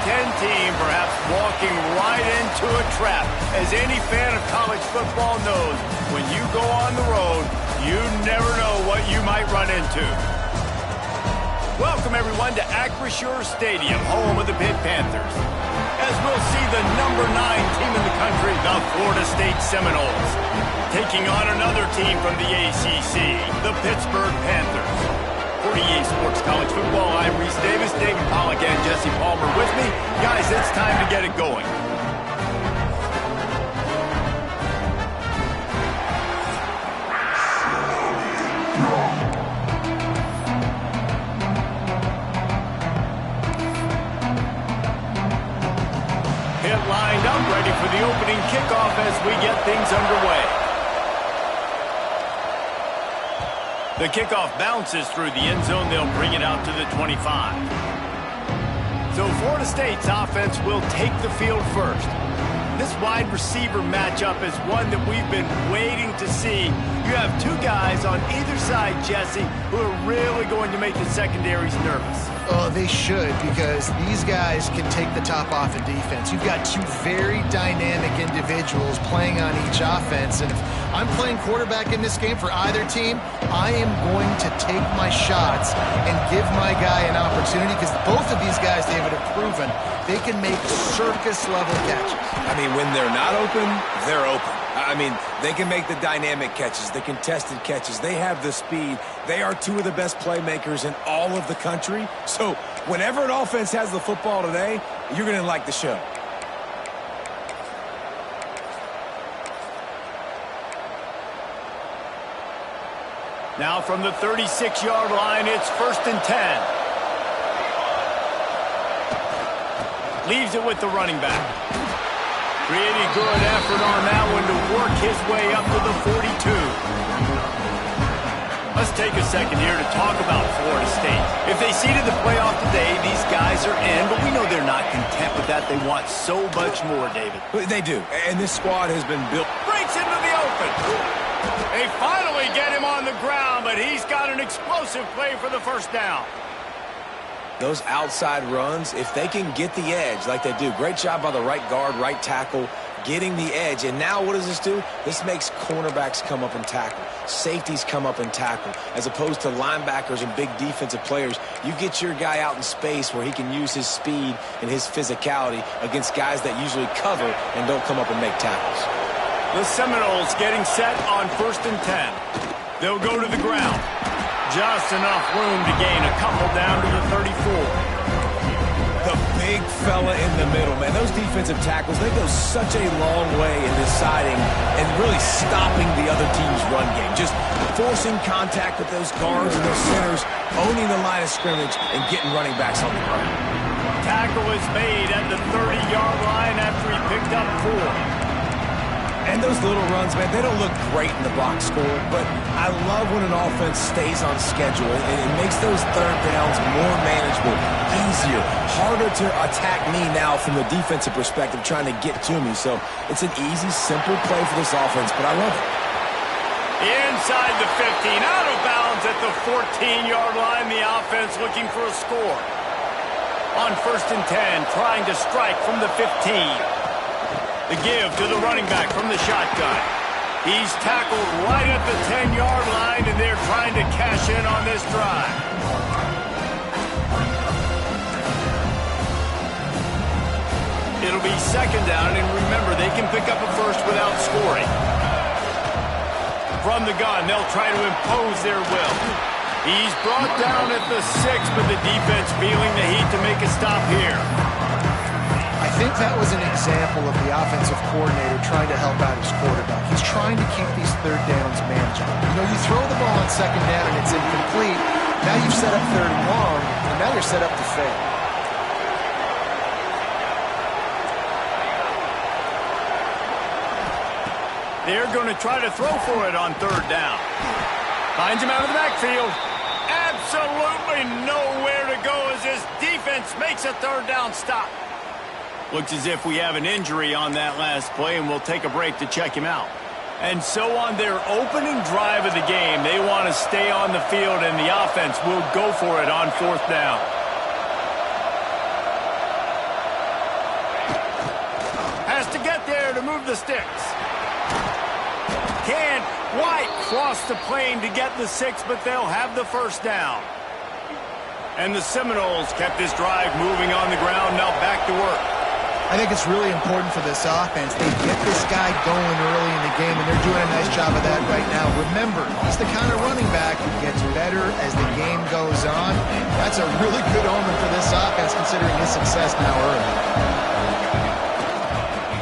10 team perhaps walking right into a trap. As any fan of college football knows, when you go on the road, you never know what you might run into. Welcome, everyone, to Acrisure Stadium, home of the Pitt Panthers, as we'll see the number 9 team in the country, the Florida State Seminoles, taking on another team from the ACC, the Pittsburgh Panthers. For EA Sports College Football, I'm Reese Davis, David Pollack, and Jesse Palmer with me. Guys, it's time to get it going. Pitt lined up, ready for the opening kickoff as we get things underway. The kickoff bounces through the end zone. They'll bring it out to the 25. So Florida State's offense will take the field first. This wide receiver matchup is one that we've been waiting to see. You have two guys on either side, Jesse, who are really going to make the secondaries nervous. Oh, they should, because these guys can take the top off in defense. You've got two very dynamic individuals playing on each offense, and if I'm playing quarterback in this game for either team, I am going to take my shots and give my guy an opportunity, because both of these guys, David, have proven they can make circus-level catches. I mean, when they're not open, they're open. I mean, they can make the dynamic catches, the contested catches. They have the speed. They are two of the best playmakers in all of the country. So whenever an offense has the football today, you're going to like the show. Now from the 36-yard line, it's 1st and 10. Leaves it with the running back. Pretty good effort on that one to work his way up to the 42. Let's take a second here to talk about Florida State. If they seeded the playoff today, these guys are in, but we know they're not content with that. They want so much more, David. They do, and this squad has been built. Breaks into the open. They finally get him on the ground, but he's got an explosive play for the first down. Those outside runs, if they can get the edge like they do, great job by the right guard, right tackle, getting the edge. And now what does this do? This makes cornerbacks come up and tackle. Safeties come up and tackle. As opposed to linebackers and big defensive players, you get your guy out in space where he can use his speed and his physicality against guys that usually cover and don't come up and make tackles. The Seminoles getting set on 1st and 10. They'll go to the ground. Just enough room to gain a couple down to the 34. The big fella in the middle, man. Those defensive tackles, they go such a long way in deciding and really stopping the other team's run game. Just forcing contact with those guards and those centers, owning the line of scrimmage, and getting running backs on the ground. Tackle is made at the 30-yard line after he picked up 4. And those little runs, man, they don't look great in the box score, but I love when an offense stays on schedule and it makes those third downs more manageable, easier, harder to attack me now from the defensive perspective trying to get to me. So it's an easy, simple play for this offense, but I love it. Inside the 15, out of bounds at the 14-yard line, the offense looking for a score. On 1st and 10, trying to strike from the 15. The give to the running back from the shotgun. He's tackled right at the 10-yard line, and they're trying to cash in on this drive. It'll be 2nd down, and remember, they can pick up a first without scoring. From the gun, they'll try to impose their will. He's brought down at the 6, but the defense feeling the heat to make a stop here. I think that was an example of the offensive coordinator trying to help out his quarterback. He's trying to keep these third downs manageable. You know, you throw the ball on 2nd down and it's incomplete. Now you've set up 3rd and long, and now you're set up to fail. They're going to try to throw for it on 3rd down. Finds him out of the backfield. Absolutely nowhere to go as this defense makes a 3rd down stop. Looks as if we have an injury on that last play, and we'll take a break to check him out. And so on their opening drive of the game, they want to stay on the field, and the offense will go for it on 4th down. to get there to move the sticks. Can't quite cross the plane to get the 6, but they'll have the first down. And the Seminoles kept this drive moving on the ground. Now back to work. I think it's really important for this offense. They get this guy going early in the game, and they're doing a nice job of that right now. Remember, he's the kind of running back who gets better as the game goes on. That's a really good omen for this offense, considering his success now early.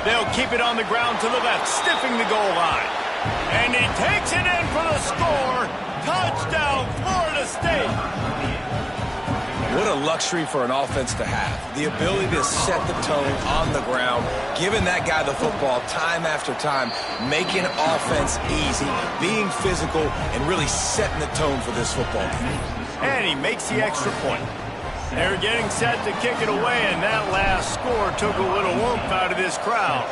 They'll keep it on the ground to the left, stiffing the goal line. And he takes it in for the score. Touchdown, Florida State. What a luxury for an offense to have. The ability to set the tone on the ground, giving that guy the football time after time, making offense easy, being physical, and really setting the tone for this football game. And he makes the extra point. They're getting set to kick it away, and that last score took a little oomph out of this crowd.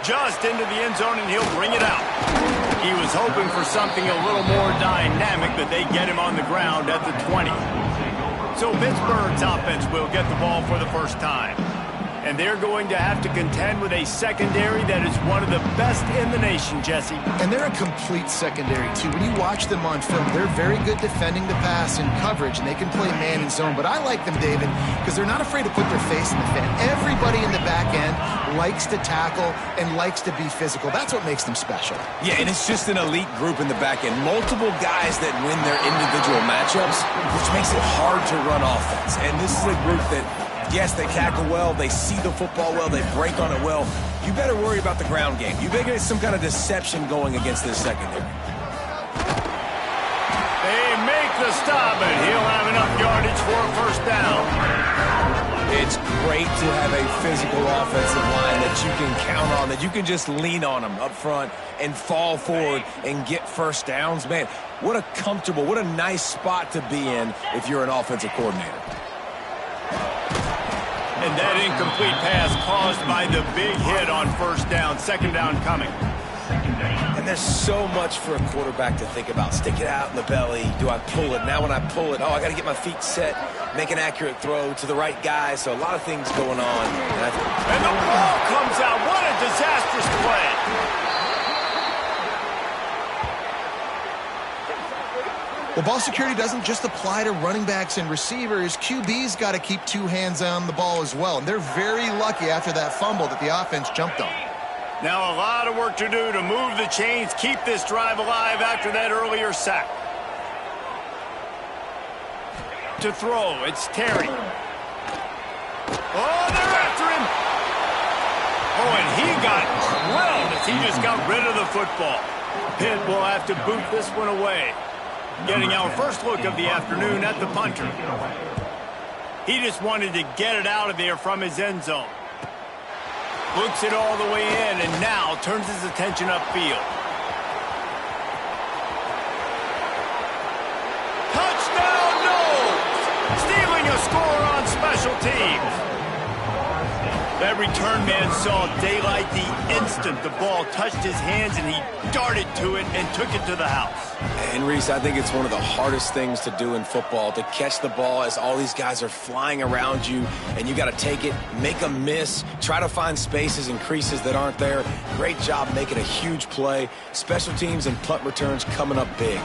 Just into the end zone, and he'll bring it out. He was hoping for something a little more dynamic, but they get him on the ground at the 20. So Pittsburgh's offense will get the ball for the first time. And they're going to have to contend with a secondary that is one of the best in the nation, Jesse. And they're a complete secondary, too. When you watch them on film, they're very good defending the pass and coverage, and they can play man and zone. But I like them, David, because they're not afraid to put their face in the fan. Everybody in the back end likes to tackle and likes to be physical. That's what makes them special. Yeah, and it's just an elite group in the back end. Multiple guys that win their individual matchups, which makes it hard to run offense. And this is a group that, yes, they tackle well, they see the football well, they break on it well. You better worry about the ground game. You better get some kind of deception going against this secondary. They make the stop, and he'll have enough yardage for a first down. It's great to have a physical offensive line that you can count on, that you can just lean on them up front and fall forward and get first downs. Man, what a comfortable, what a nice spot to be in if you're an offensive coordinator. And that incomplete pass caused by the big hit on first down. Second down coming. And there's so much for a quarterback to think about. Stick it out in the belly. Do I pull it? Now when I pull it, I got to get my feet set, make an accurate throw to the right guy. So a lot of things going on. And the ball comes out. What a disastrous play. Well, ball security doesn't just apply to running backs and receivers. QB's got to keep two hands on the ball as well. And they're very lucky after that fumble that the offense jumped on. Now a lot of work to do to move the chains, keep this drive alive after that earlier sack. To throw, it's Terry. Oh, they're after him. Oh, and he got drilled as he just got rid of the football. Pitt will have to boot this one away. Getting our first look of the afternoon at the punter. He just wanted to get it out of there from his end zone. Looks it all the way in, and now turns his attention upfield. Touchdown, Noles! Stealing a score on special teams. That return man saw daylight the instant the ball touched his hands, and he darted to it and took it to the house. And, Reese, I think it's one of the hardest things to do in football, to catch the ball as all these guys are flying around you, and you got to take it, make a miss, try to find spaces and creases that aren't there. Great job making a huge play. Special teams and punt returns coming up big.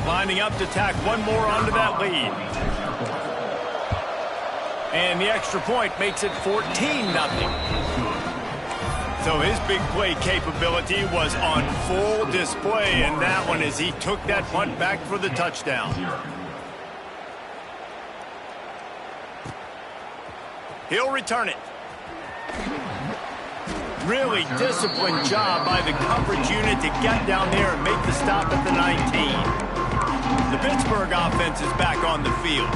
Lining up to tack one more onto that lead. And the extra point makes it 14-0. So his big play capability was on full display in that one as he took that punt back for the touchdown. He'll return it. Really disciplined job by the coverage unit to get down there and make the stop at the 19. The Pittsburgh offense is back on the field.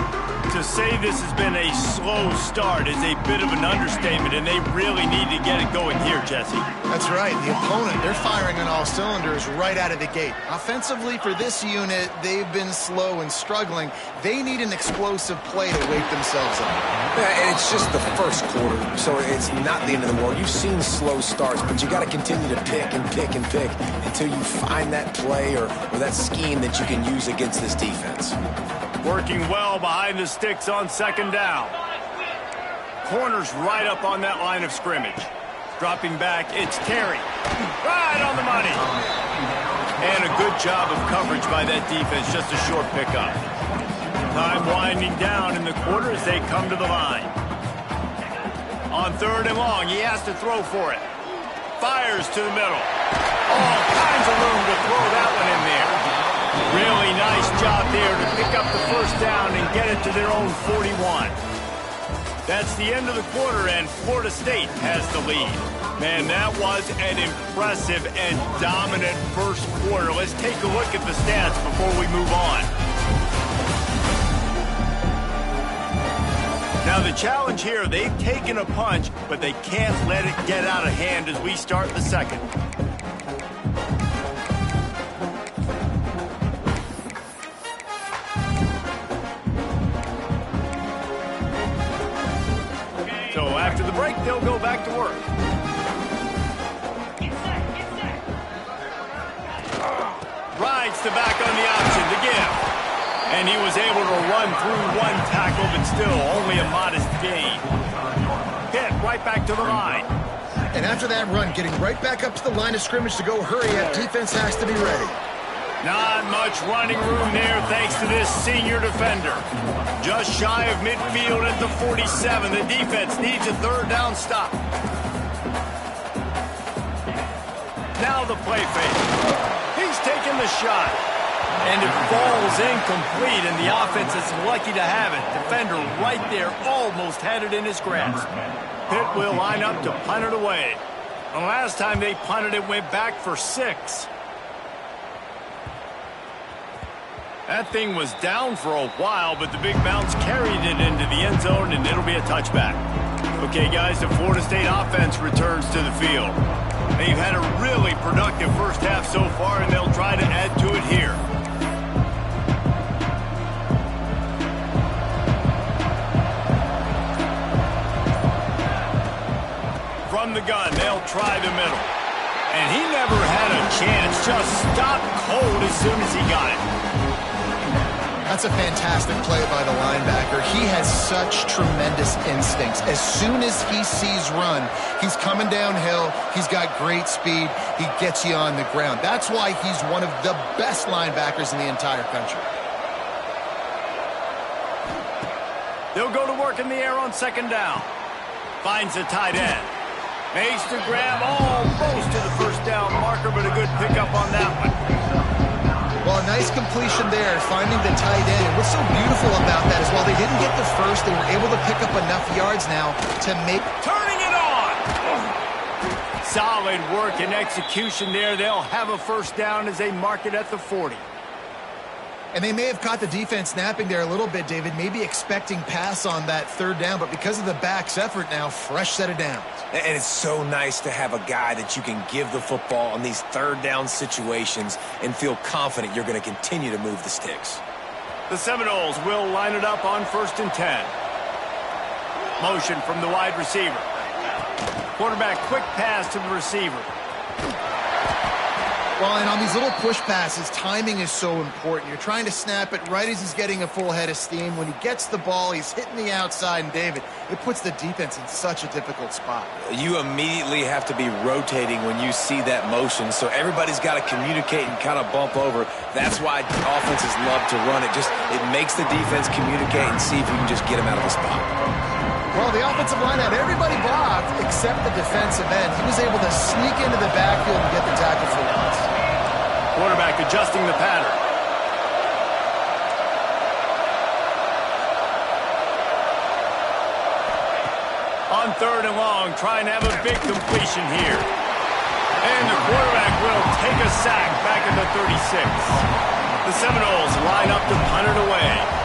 To say this has been a slow start is a bit of an understatement, and they really need to get it going here, Jesse. That's right. The opponent, they're firing on all cylinders right out of the gate. Offensively, for this unit, they've been slow and struggling. They need an explosive play to wake themselves up. Yeah, and it's just the first quarter, so it's not the end of the world. You've seen slow starts, but you got to continue to pick and pick and pick until you find that play or that scheme that you can use against this defense. Working well behind the sticks on second down. Corner's right up on that line of scrimmage. Dropping back, it's Terry. Right on the money. And a good job of coverage by that defense, just a short pickup. Time winding down in the quarter as they come to the line. On third and long, he has to throw for it. Fires to the middle. All kinds of room to throw that one in there. Really nice job there to pick up the first down and get it to their own 41. That's the end of the quarter, and Florida State has the lead. Man, that was an impressive and dominant first quarter. Let's take a look at the stats before we move on. Now, the challenge here, they've taken a punch, but they can't let it get out of hand as we start the second. So after the break, they'll go back to work. Rides the back on the option to give. And he was able to run through one tackle, but still only a modest gain. Pitt right back to the line. And after that run, getting right back up to the line of scrimmage to go hurry up, defense has to be ready. Not much running room there thanks to this senior defender. Just shy of midfield at the 47. The defense needs a third down stop. Now the play fake. He's taking the shot. And it falls incomplete, and the offense is lucky to have it. Defender right there almost had it in his grasp. Pitt will line up to punt it away. The last time they punted it went back for 6. That thing was down for a while, but the big bounce carried it into the end zone, and it'll be a touchback. Okay, guys, the Florida State offense returns to the field. They've had a really productive first half so far, and they'll try to add to it here. From the gun, they'll try the middle. And he never had a chance, just stopped cold as soon as he got it. That's a fantastic play by the linebacker. He has such tremendous instincts. As soon as he sees run, he's coming downhill. He's got great speed. He gets you on the ground. That's why he's one of the best linebackers in the entire country. They'll go to work in the air on second down. Finds a tight end. Makes the grab almost to the first down marker, but a good pickup on that one. Well, a nice completion there, finding the tight end. And what's so beautiful about that is while they didn't get the first, they were able to pick up enough yards now to make... Turning it on! Solid work and execution there. They'll have a first down as they mark it at the 40. And they may have caught the defense napping there a little bit, David, maybe expecting pass on that third down, but because of the back's effort now, fresh set of downs. And it's so nice to have a guy that you can give the football on these third down situations and feel confident you're going to continue to move the sticks. The Seminoles will line it up on 1st and 10. Motion from the wide receiver. Quarterback quick pass to the receiver. Well, and on these little push passes, timing is so important. You're trying to snap it right as he's getting a full head of steam. When he gets the ball, he's hitting the outside, and David, it puts the defense in such a difficult spot. You immediately have to be rotating when you see that motion, so everybody's got to communicate and kind of bump over. That's why offenses love to run it. It makes the defense communicate and see if you can just get him out of the spot. Well, the offensive line had everybody blocked except the defensive end. He was able to sneak into the backfield and get the tackle for once. Quarterback adjusting the pattern. On 3rd and long, trying to have a big completion here. And the quarterback will take a sack back at the 36. The Seminoles line up to punt it away.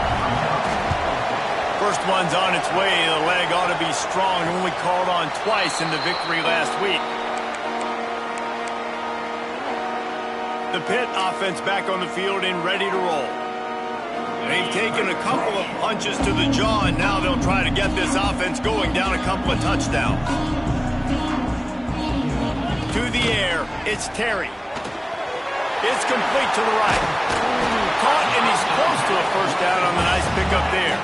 First one's on its way. The leg ought to be strong. Only called on twice in the victory last week. The Pitt offense back on the field and ready to roll. They've taken a couple of punches to the jaw, and now they'll try to get this offense going down a couple of touchdowns. To the air, it's Terry. It's complete to the right. Caught, and he's close to a first down on the up there.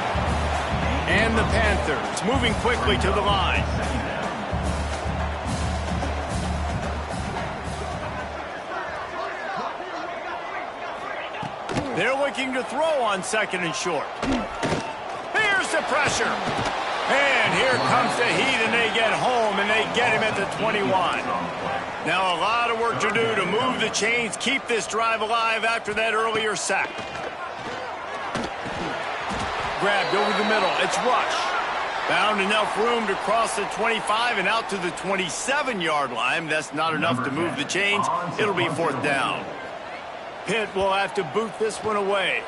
And the Panthers moving quickly to the line. They're looking to throw on 2nd and short. Here's the pressure. And here comes the heat, and they get home, and they get him at the 21. Now a lot of work to do to move the chains, keep this drive alive after that earlier sack. Grabbed over the middle. It's Rush. Found enough room to cross the 25 and out to the 27-yard line. That's not enough to move the chains. It'll be 4th down. Pitt will have to boot this one away.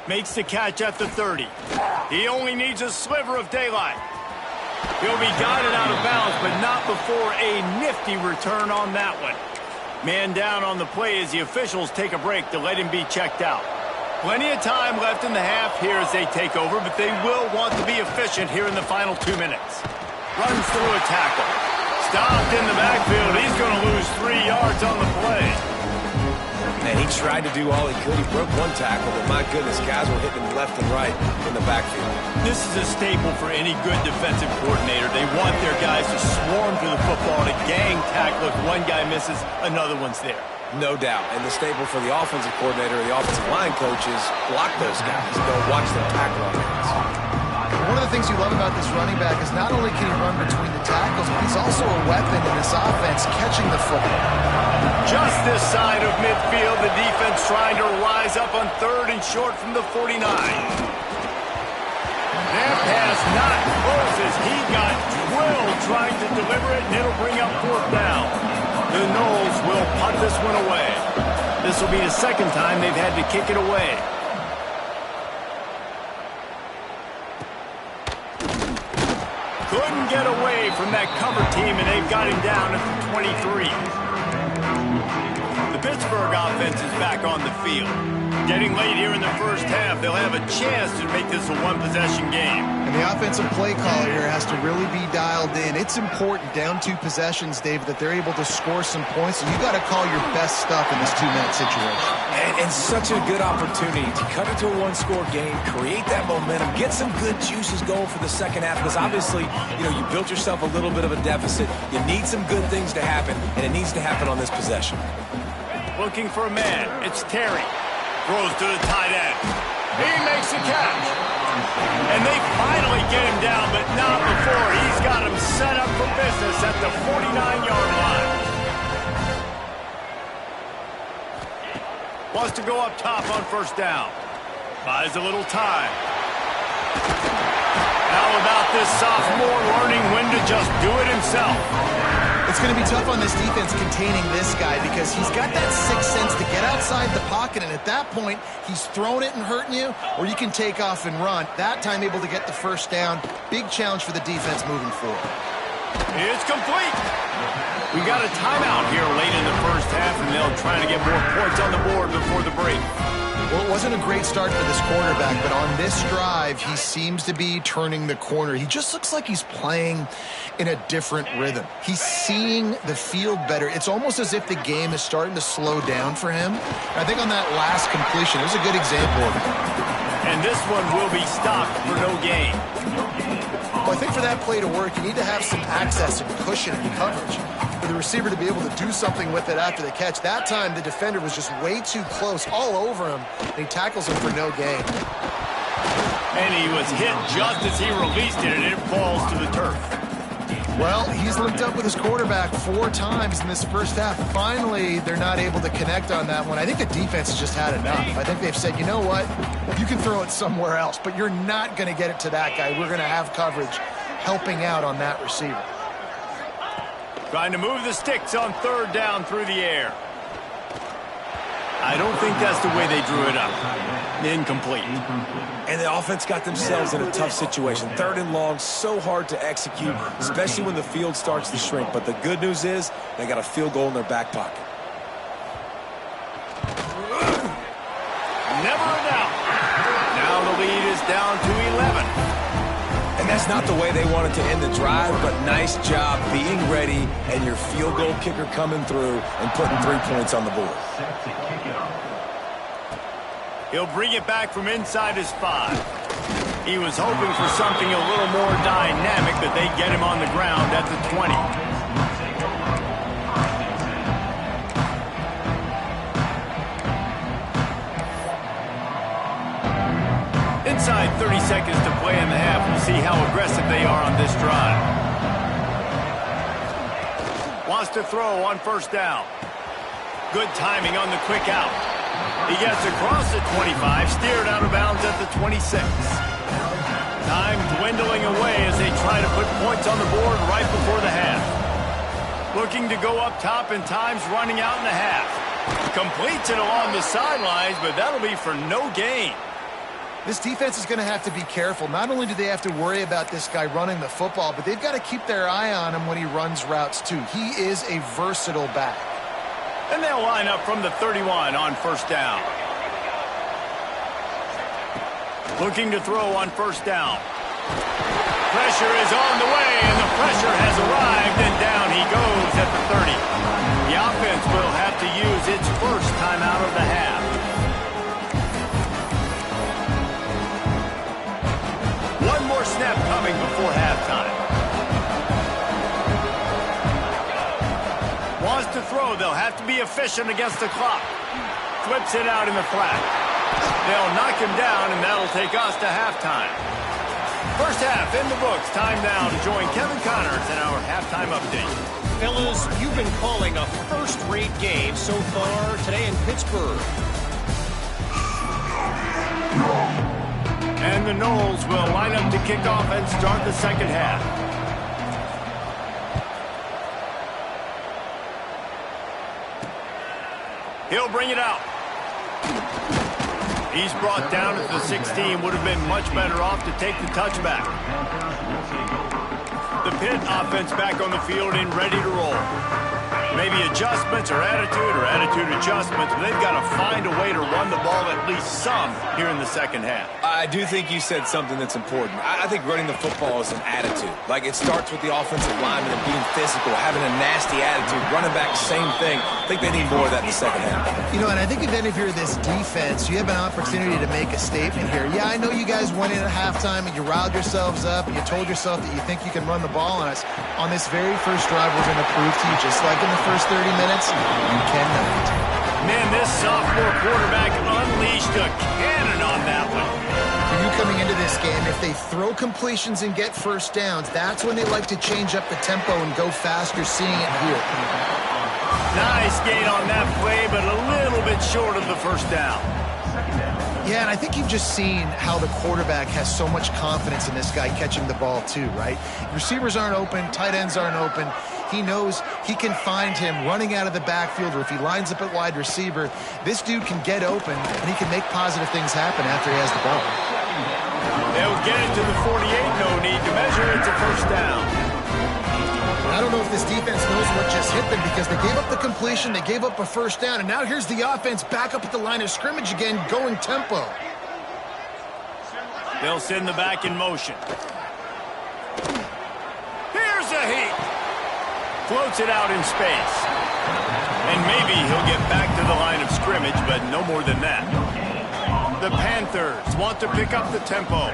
Makes the catch at the 30. He only needs a sliver of daylight. He'll be guided out of bounds, but not before a nifty return on that one. Man down on the play as the officials take a break to let him be checked out. Plenty of time left in the half here as they take over, but they will want to be efficient here in the final 2 minutes. Runs through a tackle. Stopped in the backfield. He's going to lose 3 yards on the play. And he tried to do all he could. He broke one tackle, but my goodness, guys were hitting him left and right in the backfield. This is a staple for any good defensive coordinator. They want their guys to swarm to the football, to gang tackle. If one guy misses, another one's there. No doubt. And the staple for the offensive coordinator or the offensive line coach is block those guys. Don't watch them tackle on hands. One of the things you love about this running back is not only can he run between the tackles, but he's also a weapon in this offense, catching the football. Just this side of midfield, the defense trying to rise up on 3rd and short from the 49. That pass not close as he got drilled trying to deliver it, and it'll bring up 4th down. The Noles will punt this one away. This will be the 2nd time they've had to kick it away. Couldn't get away from that cover team, and they've got him down at the 23. The Pittsburgh offense is back on the field. Getting late here in the first half, they'll have a chance to make this a one-possession game. And the offensive play caller here has to really be dialed in. It's important, down 2 possessions, David, that they're able to score some points. And you've got to call your best stuff in this 2-minute situation. And such a good opportunity to cut it to a 1-score game, create that momentum, get some good juices going for the second half. Because obviously, you built yourself a little bit of a deficit. You need some good things to happen, and it needs to happen on this possession. Looking for a man. It's Terry. Throws to the tight end. He makes the catch. And they finally get him down, but not before. He's got him set up for business at the 49-yard line. Wants to go up top on 1st down. Buys a little time. How about this sophomore learning when to just do it himself? It's going to be tough on this defense containing this guy because he's got that 6th sense to get outside the pocket, and at that point, he's throwing it and hurting you, or you can take off and run. That time able to get the 1st down. Big challenge for the defense moving forward. It's complete. We got a timeout here late in the first half, and they'll try to get more points on the board before the break. Well, it wasn't a great start for this quarterback, but on this drive, he seems to be turning the corner. He just looks like he's playing in a different rhythm. He's seeing the field better. It's almost as if the game is starting to slow down for him. I think on that last completion, it was a good example of it. And this one will be stopped for no gain. Well, I think for that play to work, you need to have some access and cushion and coverage for the receiver to be able to do something with it after the catch. That time, the defender was just way too close, all over him, and he tackles him for no gain. And he was hit just as he released it, and it falls to the turf. Well, he's linked up with his quarterback 4 times in this first half. Finally, they're not able to connect on that one. I think the defense has just had enough. I think they've said, you know what? You can throw it somewhere else, but you're not going to get it to that guy. We're going to have coverage helping out on that receiver. Trying to move the sticks on 3rd down through the air. I don't think that's the way they drew it up. Incomplete. And the offense got themselves in a tough situation. 3rd and long, so hard to execute, especially when the field starts to shrink. But the good news is they got a field goal in their back pocket. Never a doubt. Now the lead is down to 11. And that's not the way they wanted to end the drive, but nice job being ready and your field goal kicker coming through and putting 3 points on the board. He'll bring it back from inside his 5. He was hoping for something a little more dynamic, but they get him on the ground at the 20. Inside 30 seconds to play in the half. We'll see how aggressive they are on this drive. Wants to throw on first down. Good timing on the quick out. He gets across the 25, steered out of bounds at the 26. Time dwindling away as they try to put points on the board right before the half. Looking to go up top, and time's running out in the half. Completes it along the sidelines, but that'll be for no gain. This defense is going to have to be careful. Not only do they have to worry about this guy running the football, but they've got to keep their eye on him when he runs routes too. He is a versatile back. And they'll line up from the 31 on first down. Looking to throw on first down. Pressure is on the way, and the pressure has arrived, and down he goes at the 30. The offense will have to use its first timeout of the half. One more snap coming before halftime. Wants to throw. They'll have to be efficient against the clock. Flips it out in the flat. They'll knock him down, and that'll take us to halftime. First half in the books. Time now to join Kevin Connors in our halftime update. Fellas, you've been calling a first-rate game so far today in Pittsburgh. And the Knowles will line up to kick off and start the second half. He'll bring it out. He's brought down at the 16. Would have been much better off to take the touchback. The Pitt offense back on the field and ready to roll. Maybe adjustments or attitude adjustments, but they've got to find a way to run the ball at least some here in the second half. I do think you said something that's important. I think running the football is an attitude. Like, it starts with the offensive lineman and being physical, having a nasty attitude. Running back, same thing. I think they need more of that in the second half. You know, and I think if you're this defense, you have an opportunity to make a statement here. Yeah, I know you guys went in at halftime and you riled yourselves up and you told yourself that you think you can run the ball on us. On this very first drive, we're going to prove to you, just like in the first 30 minutes, you cannot. Man, this sophomore quarterback unleashed a cannon on that one. For you coming into this game, if they throw completions and get first downs, that's when they like to change up the tempo and go faster, seeing it here. Nice gain on that play, but a little bit short of the first down. Yeah, and I think you've just seen how the quarterback has so much confidence in this guy catching the ball too, right? Receivers aren't open, tight ends aren't open. He knows he can find him running out of the backfield, or if he lines up at wide receiver, this dude can get open, and he can make positive things happen after he has the ball. They'll get it to the 48, no need to measure. It's a first down. I don't know if this defense knows what just hit them, because they gave up the completion, they gave up a first down, and now here's the offense back up at the line of scrimmage again, going tempo. They'll send the back in motion. Here's a heat. Floats it out in space. And maybe he'll get back to the line of scrimmage, but no more than that. The Panthers want to pick up the tempo.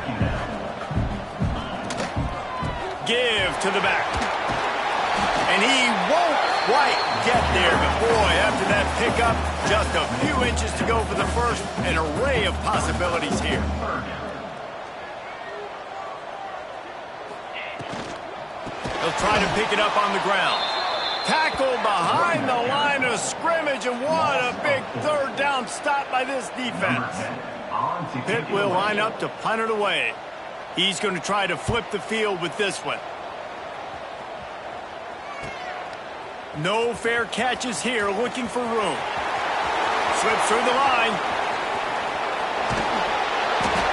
Give to the back. And he won't quite get there, but boy, after that pickup, just a few inches to go for the first. An array of possibilities here. He'll try to pick it up on the ground. Tackled behind the line of scrimmage, and what a big third down stop by this defense. Pitt will line up to punt it away. He's going to try to flip the field with this one. No fair catches here, looking for room. Slips through the line.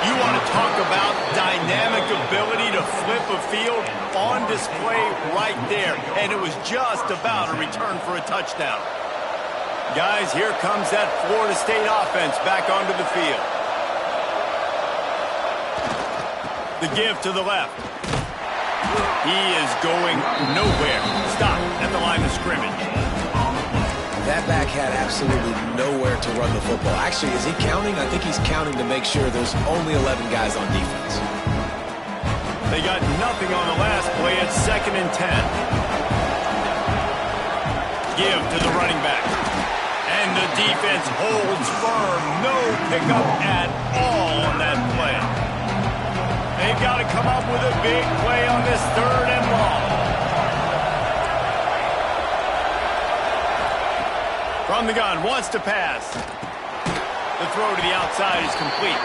You want to talk about dynamic ability to flip a field, on display right there. And it was just about a return for a touchdown. Guys, here comes that Florida State offense back onto the field. The give to the left. He is going nowhere. Stop at the line of scrimmage. That back had absolutely nowhere to run the football. Actually, is he counting? I think he's counting to make sure there's only 11 guys on defense. They got nothing on the last play. It's 2nd and 10. Give to the running back. And the defense holds firm. No pickup at all on that play. They've got to come up with a big play on this 3rd and long. From the gun, wants to pass. The throw to the outside is complete.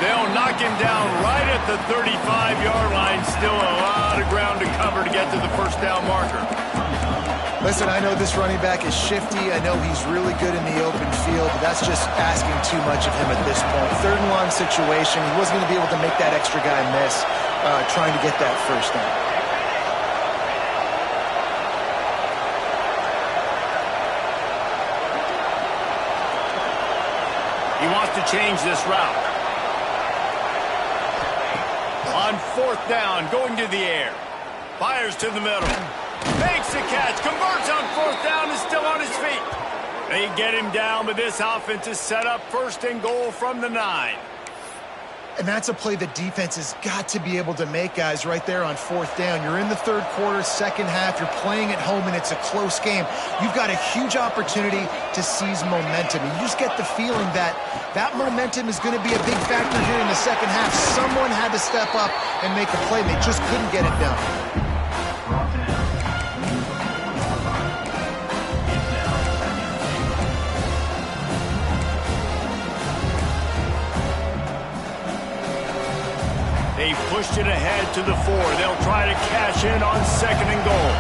They'll knock him down right at the 35-yard line. Still a lot of ground to cover to get to the first down marker. Listen, I know this running back is shifty. I know he's really good in the open field, but that's just asking too much of him at this point. 3rd and long situation. He wasn't going to be able to make that extra guy miss trying to get that first down. He wants to change this route. On 4th down, going to the air. Fires to the middle. Makes the catch. Converts on 4th down. Is still on his feet. They get him down, but this offense is set up 1st and goal from the 9. And that's a play the defense has got to be able to make, guys, right there on 4th down. You're in the 3rd quarter, 2nd half. You're playing at home, and it's a close game. You've got a huge opportunity to seize momentum. You just get the feeling that that momentum is going to be a big factor here in the 2nd half. Someone had to step up and make a play. They just couldn't get it done. They pushed it ahead to the 4. They'll try to cash in on 2nd and goal.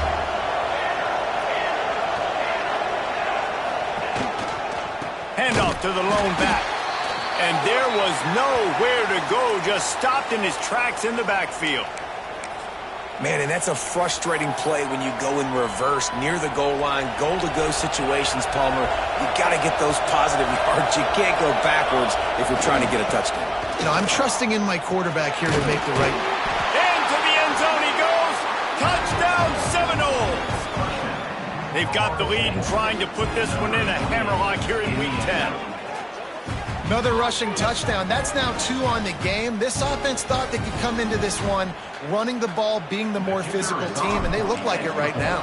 Handoff to the lone back. And there was nowhere to go. Just stopped in his tracks in the backfield. Man, and that's a frustrating play when you go in reverse near the goal line, goal-to-go situations, Palmer. You got to get those positive yards. You can't go backwards if you're trying to get a touchdown. You know, I'm trusting in my quarterback here to make the right. Into the end zone he goes. Touchdown, Seminoles. They've got the lead and trying to put this one in a hammerlock here in Week 10. Another rushing touchdown. That's now 2 on the game. This offense thought they could come into this one running the ball, being the more physical team, and they look like it right now.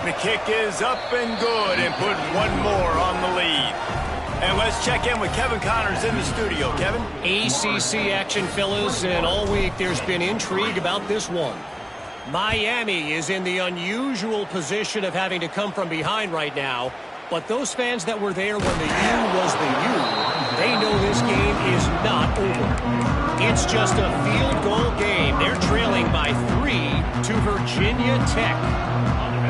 The kick is up and good and put one more on the lead. And let's check in with Kevin Connors in the studio. Kevin? ACC action, fellas, and all week there's been intrigue about this one. Miami is in the unusual position of having to come from behind right now. But those fans that were there when the U was the U, they know this game is not over. It's just a field goal game. They're trailing by 3 to Virginia Tech.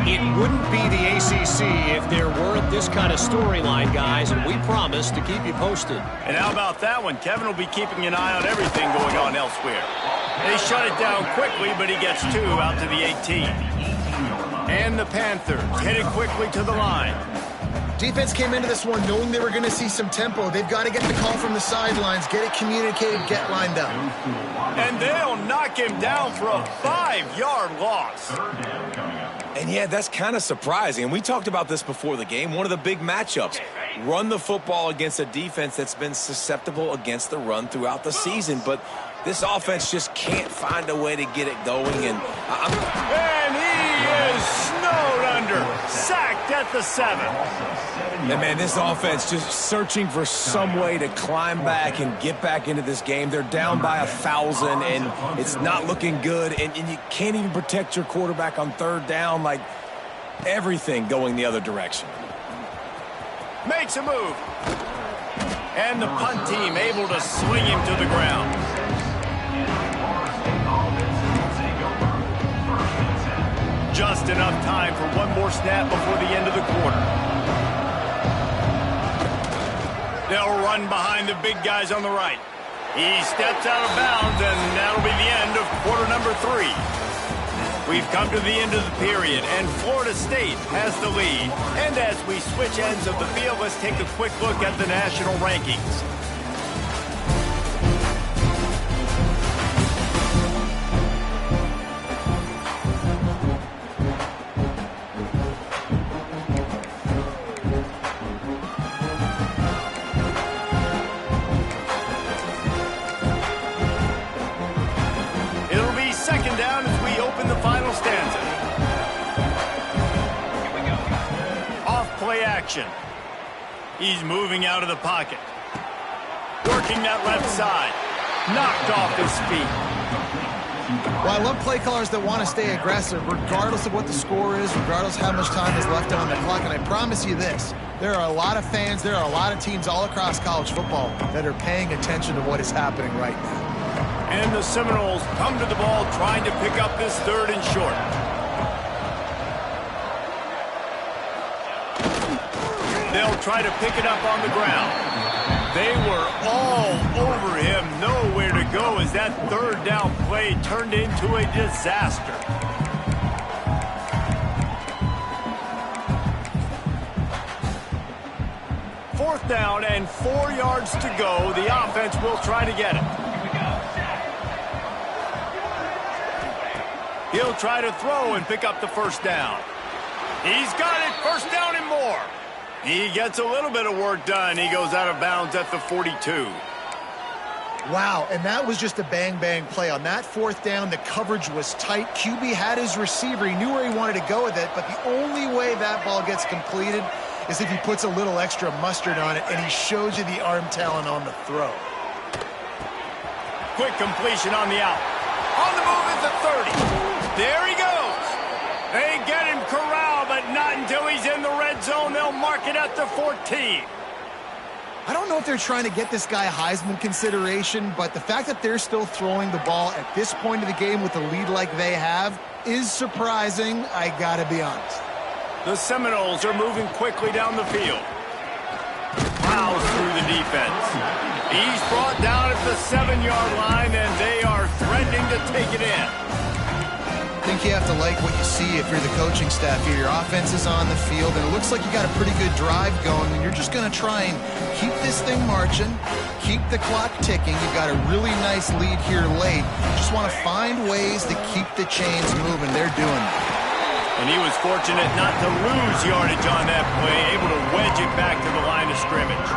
It wouldn't be the ACC if there weren't this kind of storyline, guys, and we promise to keep you posted. And how about that one? Kevin will be keeping an eye on everything going on elsewhere. They shut it down quickly, but he gets 2 out to the 18. And the Panthers headed quickly to the line. Defense came into this one knowing they were going to see some tempo. They've got to get the call from the sidelines, get it communicated, get lined up. And they'll knock him down for a 5-yard loss. And yeah, that's kind of surprising. And we talked about this before the game. One of the big matchups. Run the football against a defense that's been susceptible against the run throughout the season. But this offense just can't find a way to get it going. And he is snowed under. Sacked at the 7. And man, this offense just searching for some way to climb back and get back into this game. They're down by 1,000, and it's not looking good. And you can't even protect your quarterback on 3rd down. Like, everything going the other direction. Makes a move. And the punt team able to swing him to the ground. Just enough time for one more snap before the end of the quarter. They'll run behind the big guys on the right. He steps out of bounds, and that'll be the end of quarter number 3. We've come to the end of the period, and Florida State has the lead. And as we switch ends of the field, let's take a quick look at the national rankings. action. He's moving out of the pocket. Working that left side. Knocked off his feet. Well, I love play callers that want to stay aggressive regardless of what the score is, regardless how much time is left on the clock. And I promise you this, there are a lot of fans, there are a lot of teams all across college football that are paying attention to what is happening right now. And the Seminoles come to the ball trying to pick up this 3rd and short. They'll try to pick it up on the ground. They were all over him, nowhere to go as that 3rd down play turned into a disaster. Fourth down and 4 yards to go. The offense will try to get it. He'll try to throw and pick up the 1st down. He's got it, 1st down and more. He gets a little bit of work done. He goes out of bounds at the 42. Wow, and that was just a bang-bang play. On that 4th down, the coverage was tight. QB had his receiver. He knew where he wanted to go with it, but the only way that ball gets completed is if he puts a little extra mustard on it, and he shows you the arm talent on the throw. Quick completion on the out. On the move at the 30. There he goes. They get him corralled, but not until he's in the red zone. They'll mark it at the 14. I don't know if they're trying to get this guy Heisman consideration, but the fact that they're still throwing the ball at this point of the game with a lead like they have is surprising, I gotta be honest. The Seminoles are moving quickly down the field. Plows through the defense. He's brought down at the 7-yard line, and they are threatening to take it in. I think you have to like what you see if you're the coaching staff here. Your offense is on the field, and it looks like you got a pretty good drive going, and you're just going to try and keep this thing marching, keep the clock ticking. You've got a really nice lead here late. You just want to find ways to keep the chains moving. They're doing it. And he was fortunate not to lose yardage on that play, able to wedge it back to the line of scrimmage.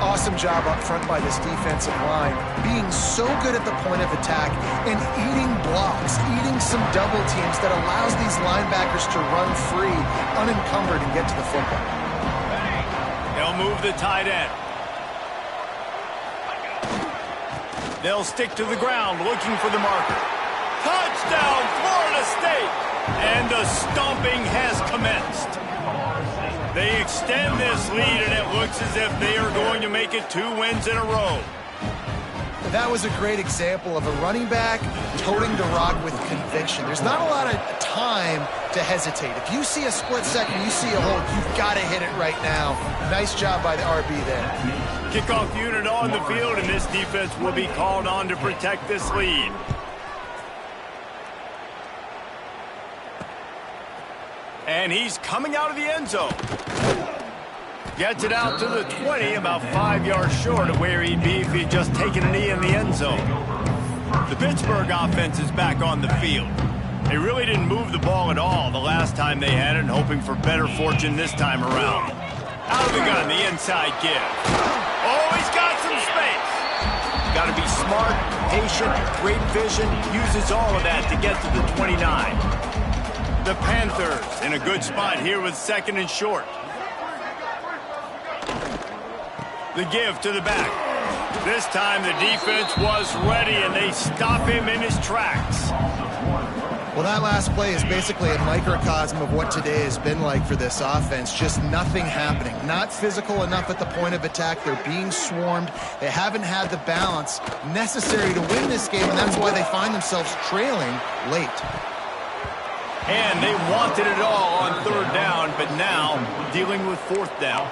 Awesome job up front by this defensive line, being so good at the point of attack and eating blocks, eating some double teams that allows these linebackers to run free, unencumbered, and get to the football. They'll move the tight end. They'll stick to the ground looking for the marker. Touchdown, Florida State! And the stomping has commenced. They extend this lead, and it looks as if they are going to make it 2 wins in a row. That was a great example of a running back toting the rock with conviction. There's not a lot of time to hesitate. If you see a split second, you see a hole, you've got to hit it right now. Nice job by the RB there. Kickoff unit on the field, and this defense will be called on to protect this lead. And he's coming out of the end zone. Gets it out to the 20, about 5 yards short of where he'd be if he'd just taken a knee in the end zone. The Pittsburgh offense is back on the field. They really didn't move the ball at all the last time they had it, and hoping for better fortune this time around. Out of the gun, the inside give. Oh, he's got some space. Got to be smart, patient, great vision. Uses all of that to get to the 29. The Panthers in a good spot here with 2nd and short. The give to the back. This time the defense was ready, and they stop him in his tracks. Well, that last play is basically a microcosm of what today has been like for this offense. Just nothing happening. Not physical enough at the point of attack. They're being swarmed. They haven't had the balance necessary to win this game, and that's why they find themselves trailing late. And they wanted it all on 3rd down, but now dealing with 4th down.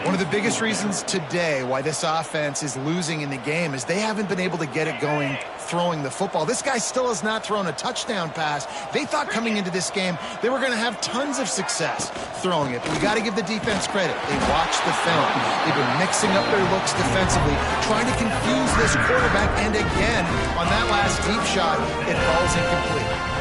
One of the biggest reasons today why this offense is losing in the game is they haven't been able to get it going throwing the football. This guy still has not thrown a touchdown pass. They thought coming into this game they were going to have tons of success throwing it. But you got to give the defense credit. They watched the film. They've been mixing up their looks defensively, trying to confuse this quarterback. And again, on that last deep shot, it falls incomplete.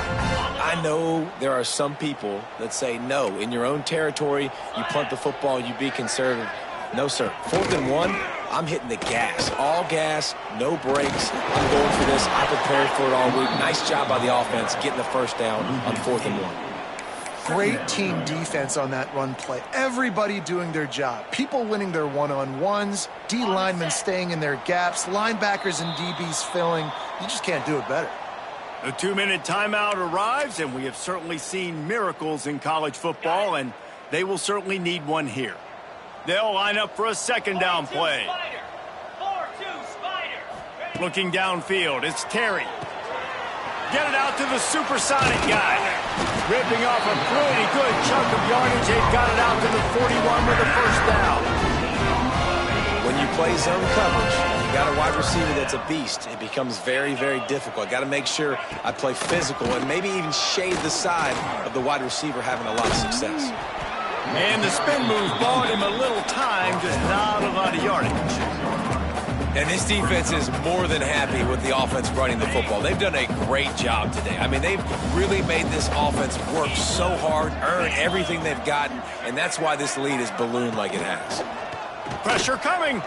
I know there are some people that say, no, in your own territory, you punt the football, you be conservative. No, sir. 4th and 1, I'm hitting the gas. All gas, no brakes. I'm going for this. I prepared for it all week. Nice job by the offense getting the 1st down on 4th and 1. Great team defense on that run play. Everybody doing their job. People winning their one-on-ones, D linemen staying in their gaps, linebackers and DBs filling. You just can't do it better. The 2-minute timeout arrives, and we have certainly seen miracles in college football, and they will certainly need one here. They'll line up for a second down play. Looking downfield, it's Terry. Get it out to the supersonic guy. Ripping off a pretty good chunk of yardage. They've got it out to the 41 with a first down. When you play zone coverage, you got a wide receiver that's a beast. It becomes very, very difficult. I got to make sure I play physical and maybe even shade the side of the wide receiver having a lot of success. And the spin move bought him a little time, just not a lot of yardage. And this defense is more than happy with the offense running the football. They've done a great job today. I mean, they've really made this offense work so hard, earn everything they've gotten, and that's why this lead is ballooned like it has. Pressure coming.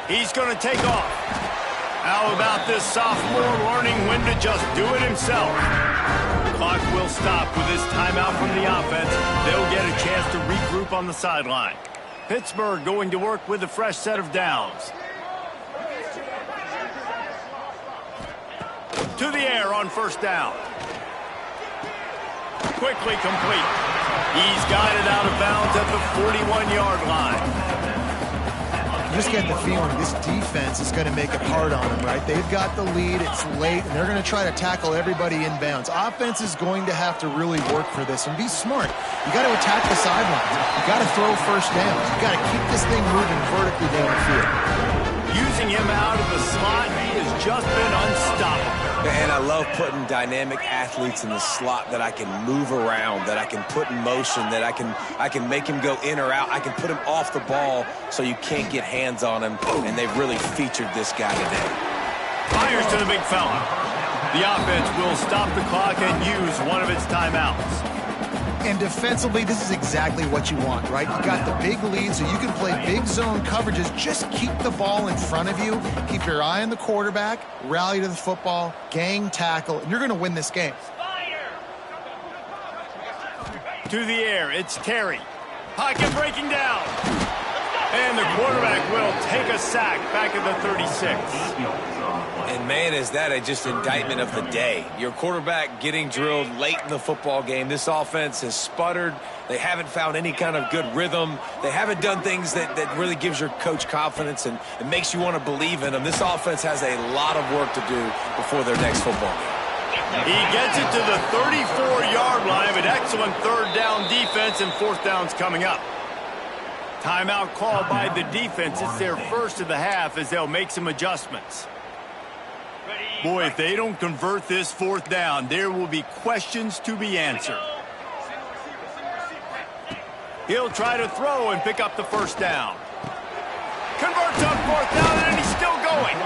He's going to take off. How about this sophomore learning when to just do it himself? Clock will stop with this timeout from the offense. They'll get a chance to regroup on the sideline. Pittsburgh going to work with a fresh set of downs. To the air on first down. Quickly complete. He's got it out of bounds at the 41-yard line. You just get the feeling this defense is going to make it hard on them, right? They've got the lead, it's late, and they're going to try to tackle everybody inbounds. Offense is going to have to really work for this and be smart. You got to attack the sidelines. You got to throw first downs. You got to keep this thing moving vertically down the field. Using him out of the slot, he has just been unstoppable. And I love putting dynamic athletes in the slot that I can move around, that I can put in motion, that I can make him go in or out. I can put him off the ball so you can't get hands on him, and they've really featured this guy today. Fires to the big fella. The offense will stop the clock and use one of its timeouts. And defensively, this is exactly what you want, right? You got the big lead, so you can play big zone coverages. Just keep the ball in front of you. Keep your eye on the quarterback, rally to the football, gang tackle, and you're going to win this game. To the air, it's Terry. Pocket breaking down. And the quarterback will take a sack back at the 36. And, man, is that just indictment of the day. Your quarterback getting drilled late in the football game. This offense has sputtered. They haven't found any kind of good rhythm. They haven't done things that really gives your coach confidence and makes you want to believe in them. This offense has a lot of work to do before their next football game. He gets it to the 34-yard line of an excellent third down defense, and fourth down's coming up. Timeout called by the defense. It's their first of the half as they'll make some adjustments. Boy, if they don't convert this fourth down, there will be questions to be answered. He'll try to throw and pick up the first down. Converts on fourth down, and he's still going.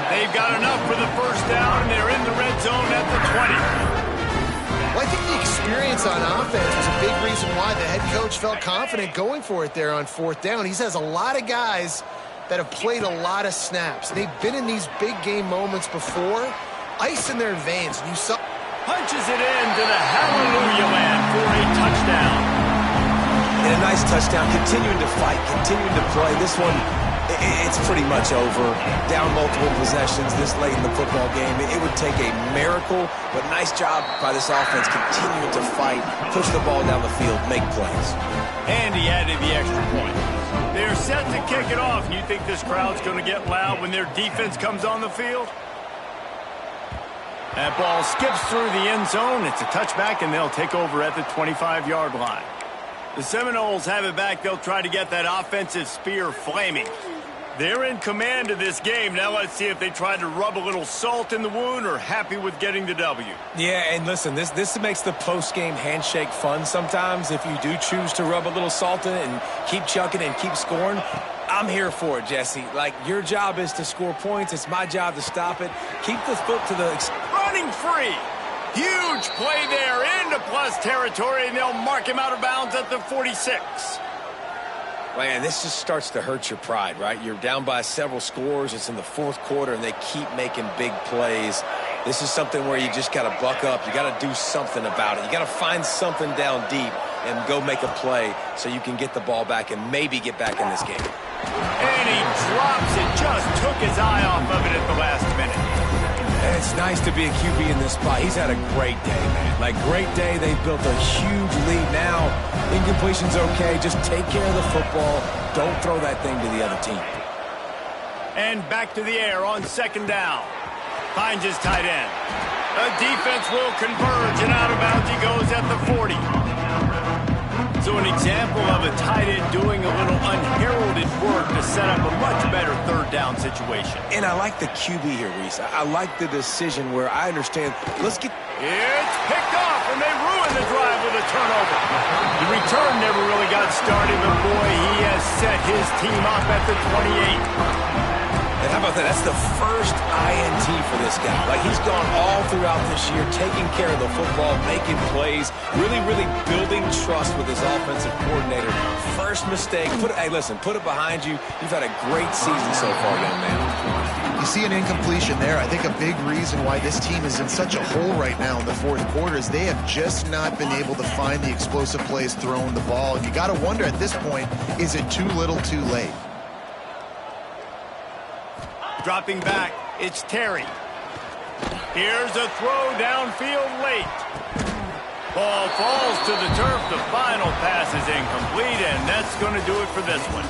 They've got enough for the first down, and they're in the red zone at the 20. Well, I think the experience on offense was a big reason why the head coach felt confident going for it there on fourth down. He has a lot of guys that have played a lot of snaps. They've been in these big game moments before. Ice in their veins. You saw. Punches it into the hallelujah land for a touchdown. And a nice touchdown. Continuing to fight, continuing to play. This one, it's pretty much over. Down multiple possessions this late in the football game. It would take a miracle, but nice job by this offense continuing to fight, push the ball down the field, make plays. And he added the extra point. They're set to kick it off. You think this crowd's going to get loud when their defense comes on the field? That ball skips through the end zone. It's a touchback, and they'll take over at the 25-yard line. The Seminoles have it back. They'll try to get that offensive spear flaming. They're in command of this game. Now let's see if they try to rub a little salt in the wound or happy with getting the W. Yeah, and listen, this makes the post-game handshake fun sometimes. If you do choose to rub a little salt in it and keep chucking and keep scoring, I'm here for it, Jesse. Like, your job is to score points. It's my job to stop it. Keep the foot to the... Running free. Huge play there into plus territory, and they'll mark him out of bounds at the 46. Man, this just starts to hurt your pride, right? You're down by several scores. It's in the fourth quarter, and they keep making big plays. This is something where you just got to buck up. You got to do something about it. You got to find something down deep and go make a play so you can get the ball back and maybe get back in this game. And he drops it. Just took his eye off of it at the last minute. And it's nice to be a QB in this spot. He's had a great day, man. Like, great day. They've built a huge lead. Now, incompletion's okay. Just take care of the football. Don't throw that thing to the other team. And back to the air on second down. Finds his tight end. The defense will converge, and out of bounds he goes at the 40. So an example of a tight end doing a little unheralded work to set up a much better third down situation. And I like the QB here, Reese. I like the decision where I understand. Let's get... It's picked off, and they ruin the drive with a turnover. The return never really got started, but boy, he has set his team up at the 28. And how about that? That's the first INT for this guy. Like, he's gone all throughout this year, taking care of the football, making plays, really, really building trust with his offensive coordinator. First mistake. Hey, listen, put it behind you. You've had a great season so far, young man. You see an incompletion there. I think a big reason why this team is in such a hole right now in the fourth quarter is they have just not been able to find the explosive plays throwing the ball. And you got to wonder at this point, is it too little too late? Dropping back, it's Terry. Here's a throw downfield late. Ball falls to the turf. The final pass is incomplete, and that's going to do it for this one.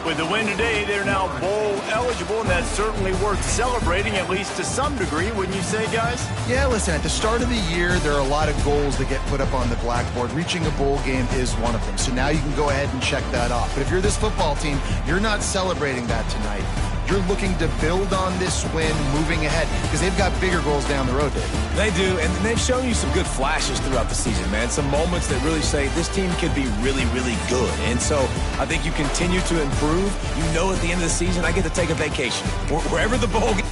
With the win today, they're now bowl eligible, and that's certainly worth celebrating, at least to some degree, wouldn't you say, guys? Yeah, listen, at the start of the year, there are a lot of goals that get put up on the blackboard. Reaching a bowl game is one of them. So now you can go ahead and check that off. But if you're this football team, you're not celebrating that tonight. You're looking to build on this win moving ahead because they've got bigger goals down the road, Dave. They do, and they've shown you some good flashes throughout the season, man. Some moments that really say this team could be really, really good. And so I think you continue to improve. You know at the end of the season, I get to take a vacation. Wherever the bowl game